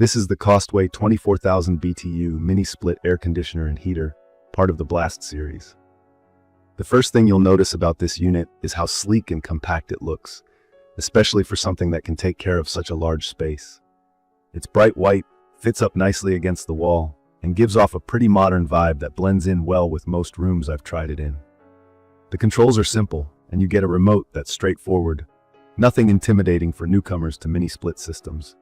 This is the COSTWAY 24000BTU mini split air conditioner and heater, part of the Blast series. The first thing you'll notice about this unit is how sleek and compact it looks, especially for something that can take care of such a large space. It's bright white, fits up nicely against the wall, and gives off a pretty modern vibe that blends in well with most rooms I've tried it in. The controls are simple, and you get a remote that's straightforward. Nothing intimidating for newcomers to mini split systems.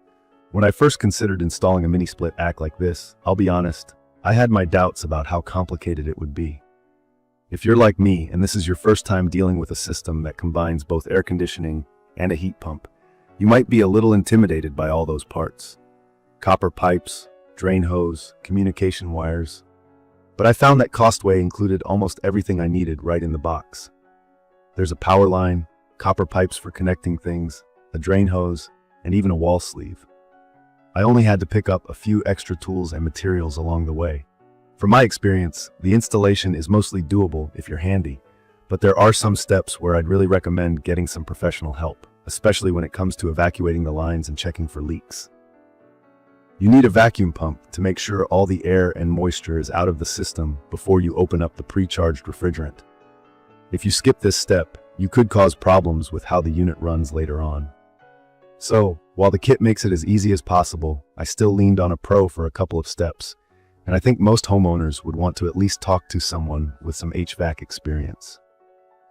When I first considered installing a mini split ACK like this, I'll be honest, I had my doubts about how complicated it would be. If you're like me and this is your first time dealing with a system that combines both air conditioning and a heat pump, you might be a little intimidated by all those parts. Copper pipes, drain hose, communication wires. But I found that COSTWAY included almost everything I needed right in the box. There's a power line, copper pipes for connecting things, a drain hose, and even a wall sleeve. I only had to pick up a few extra tools and materials along the way. From my experience, the installation is mostly doable if you're handy, but there are some steps where I'd really recommend getting some professional help, especially when it comes to evacuating the lines and checking for leaks. You need a vacuum pump to make sure all the air and moisture is out of the system before you open up the pre-charged refrigerant. If you skip this step, you could cause problems with how the unit runs later on. So, while the kit makes it as easy as possible, I still leaned on a pro for a couple of steps, and I think most homeowners would want to at least talk to someone with some HVAC experience.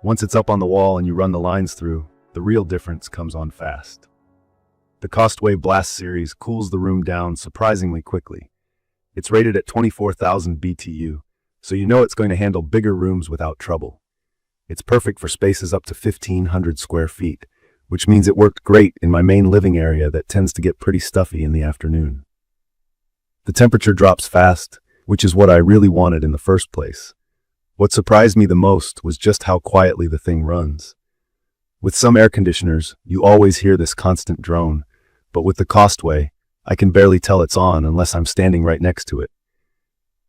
Once it's up on the wall and you run the lines through, the real difference comes on fast. The COSTWAY Blast series cools the room down surprisingly quickly. It's rated at 24,000 BTU, so you know it's going to handle bigger rooms without trouble. It's perfect for spaces up to 1,500 square feet, which means it worked great in my main living area that tends to get pretty stuffy in the afternoon. The temperature drops fast, which is what I really wanted in the first place. What surprised me the most was just how quietly the thing runs. With some air conditioners, you always hear this constant drone, but with the COSTWAY, I can barely tell it's on unless I'm standing right next to it.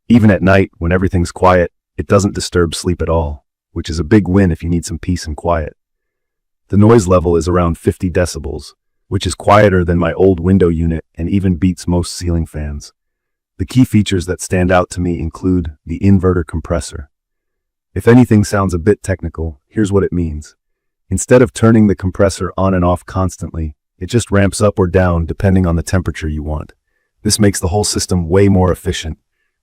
Even at night, when everything's quiet, it doesn't disturb sleep at all, which is a big win if you need some peace and quiet. The noise level is around 50 decibels, which is quieter than my old window unit and even beats most ceiling fans. The key features that stand out to me include the inverter compressor. If anything sounds a bit technical, here's what it means. Instead of turning the compressor on and off constantly, it just ramps up or down depending on the temperature you want. This makes the whole system way more efficient,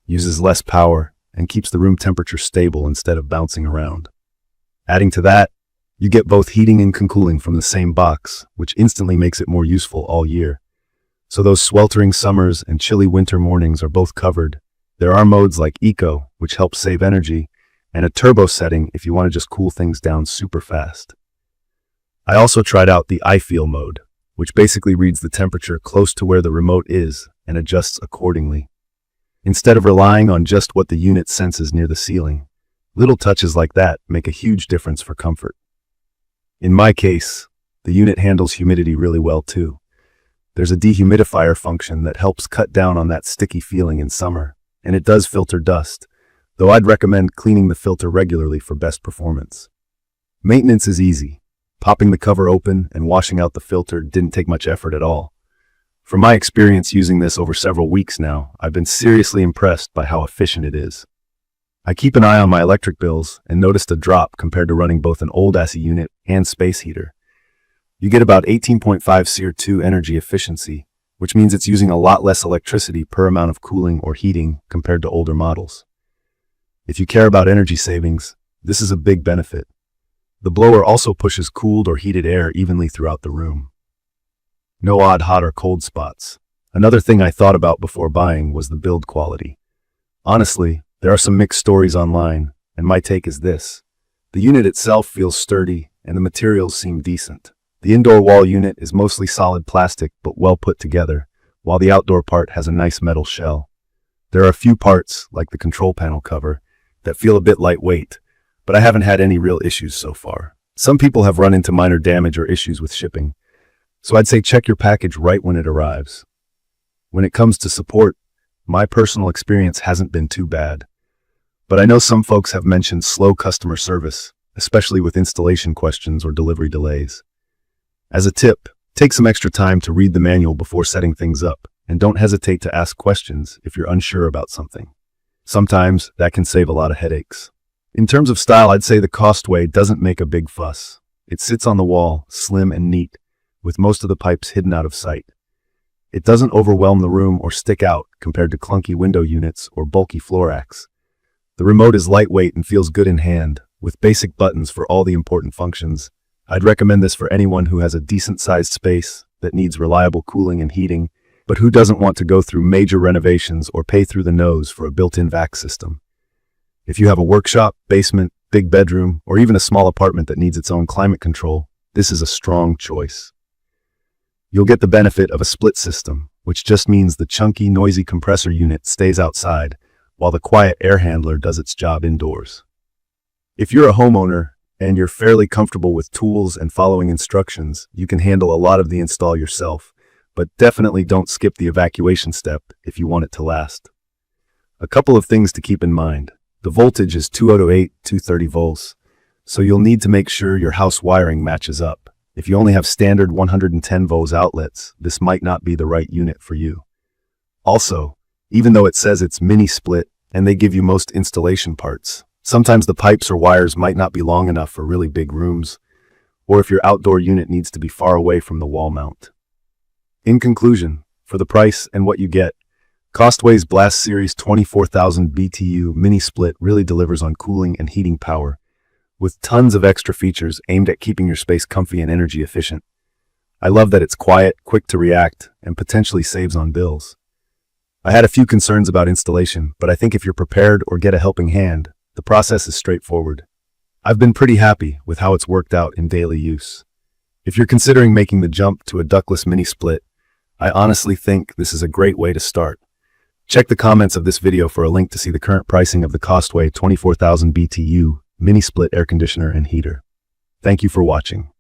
uses less power, and keeps the room temperature stable instead of bouncing around. Adding to that, you get both heating and cooling from the same box, which instantly makes it more useful all year. So those sweltering summers and chilly winter mornings are both covered. There are modes like Eco, which helps save energy, and a turbo setting if you want to just cool things down super fast. I also tried out the iFeel mode, which basically reads the temperature close to where the remote is and adjusts accordingly. Instead of relying on just what the unit senses near the ceiling, little touches like that make a huge difference for comfort. In my case, the unit handles humidity really well too. There's a dehumidifier function that helps cut down on that sticky feeling in summer, and it does filter dust, though I'd recommend cleaning the filter regularly for best performance. Maintenance is easy. Popping the cover open and washing out the filter didn't take much effort at all. From my experience using this over several weeks now, I've been seriously impressed by how efficient it is. I keep an eye on my electric bills and noticed a drop compared to running both an old ASI unit and space heater. You get about 18.5 SEER2 energy efficiency, which means it's using a lot less electricity per amount of cooling or heating compared to older models. If you care about energy savings, this is a big benefit. The blower also pushes cooled or heated air evenly throughout the room. No odd hot or cold spots. Another thing I thought about before buying was the build quality. Honestly, there are some mixed stories online, and my take is this. The unit itself feels sturdy, and the materials seem decent. The indoor wall unit is mostly solid plastic but well put together, while the outdoor part has a nice metal shell. There are a few parts, like the control panel cover, that feel a bit lightweight, but I haven't had any real issues so far. Some people have run into minor damage or issues with shipping, so I'd say check your package right when it arrives. When it comes to support, my personal experience hasn't been too bad. But I know some folks have mentioned slow customer service, especially with installation questions or delivery delays. As a tip, take some extra time to read the manual before setting things up. and don't hesitate to ask questions if you're unsure about something. Sometimes that can save a lot of headaches. In terms of style, I'd say the COSTWAY doesn't make a big fuss. It sits on the wall, slim and neat, with most of the pipes hidden out of sight. It doesn't overwhelm the room or stick out compared to clunky window units or bulky floor racks. The remote is lightweight and feels good in hand, with basic buttons for all the important functions. I'd recommend this for anyone who has a decent-sized space that needs reliable cooling and heating, but who doesn't want to go through major renovations or pay through the nose for a built-in vac system. If you have a workshop, basement, big bedroom, or even a small apartment that needs its own climate control, this is a strong choice. You'll get the benefit of a split system, which just means the chunky, noisy compressor unit stays outside, while the quiet air handler does its job indoors. If you're a homeowner and you're fairly comfortable with tools and following instructions, you can handle a lot of the install yourself, but definitely don't skip the evacuation step if you want it to last. A couple of things to keep in mind. The voltage is 208, 230 volts, so you'll need to make sure your house wiring matches up. If you only have standard 110 volts outlets, this might not be the right unit for you. Also, even though it says it's mini split and they give you most installation parts, sometimes the pipes or wires might not be long enough for really big rooms, or if your outdoor unit needs to be far away from the wall mount. In conclusion, for the price and what you get, COSTWAY's Blast Series 24000 BTU mini split really delivers on cooling and heating power, with tons of extra features aimed at keeping your space comfy and energy efficient. I love that it's quiet, quick to react, and potentially saves on bills. I had a few concerns about installation, but I think if you're prepared or get a helping hand, the process is straightforward. I've been pretty happy with how it's worked out in daily use. If you're considering making the jump to a ductless mini split, I honestly think this is a great way to start. Check the comments of this video for a link to see the current pricing of the COSTWAY 24000 BTU mini split air conditioner and heater. Thank you for watching.